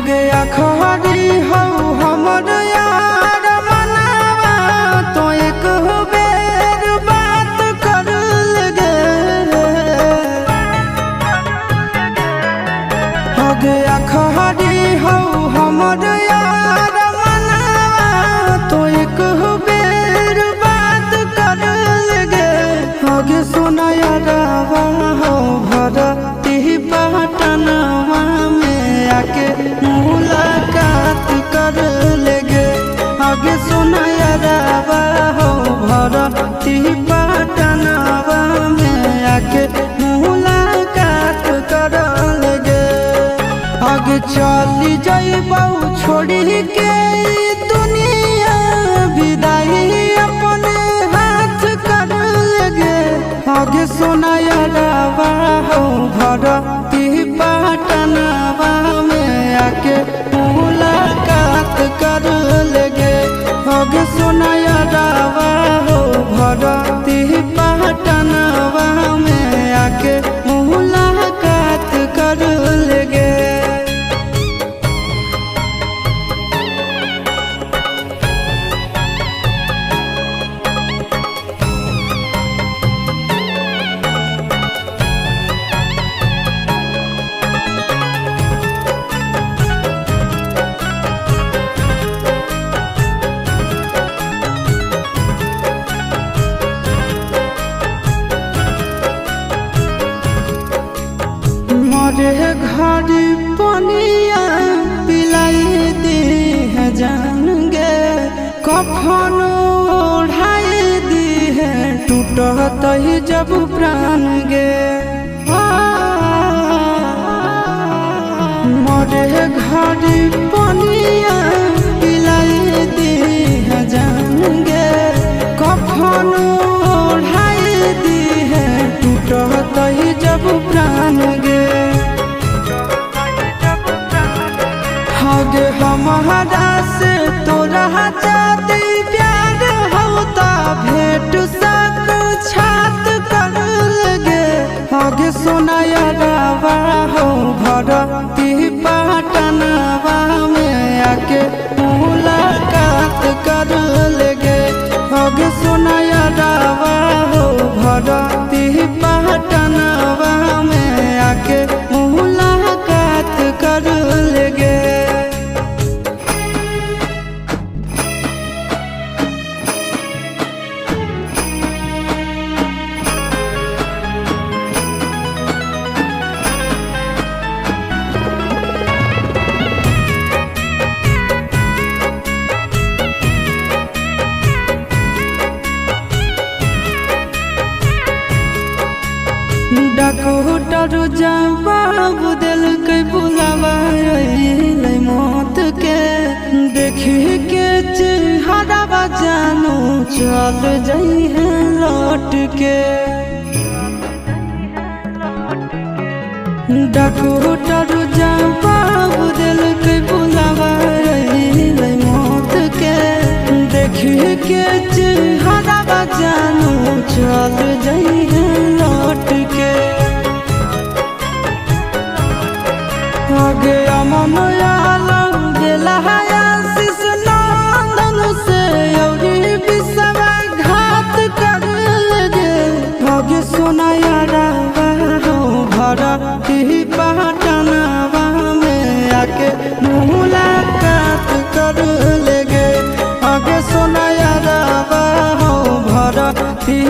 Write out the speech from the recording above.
आगे अखबारी हो हमर यार मनावा तो एक बेर बात कर लगे। आगे अखबारी हो हमर यार मनावा तो एक बेर बात कर लगे। आगे सुना यारवा हो भरती पटनवा में आके मुलाकात कर लेगे। आगे सुना यारवा हो भरती पटनवा में आके मुलाकात कर लेगे। आगे चली जाइबौ छोड़ी के दुनिया विदाई अपने हाथ कर लेगे। आगे सुना यारवा हो भरती पटनवा में आके मुलाकात कर लेगे। आगे सुना यारवा हो भरती पटनवा में आके मुलाकात कर लेगे। मरे घर पनिया पिलाई दी है जान गे। कफन ओढ़ाई दी है टूटत ही जब प्राण गे। मरे घर पनिया पिलाई दी है जान गे। कफन ओढ़ाई दी है टूटत ही जब प्राण गे। आगे हमारा से तोरा जाती प्यार होता भेंट साक्षात कर लगे। आगे सुना यारवा हो भरती पटनवा में आके मुलाकात कर लेगे। आगे सुना यारवा हो भरती पटनवा में आके मुलाकात कर लेगे। डॉक्टर जवाब दिल के बुलावा मौत के। देखी के चेहरा जानू चल जाई है लौट के। डॉक्टर जवाब दिल के बुलावा मौत के। देखी के चेहरा जानू चल जाई है लौट के। आगे अमन आलम गेला आशीष नंदन से औरी विश्वासघात कर लगे। आगे सुना यारवा हो भरती पटनवा में आके मुलाकात कर लेगे। आगे सुना यारवा हो भरती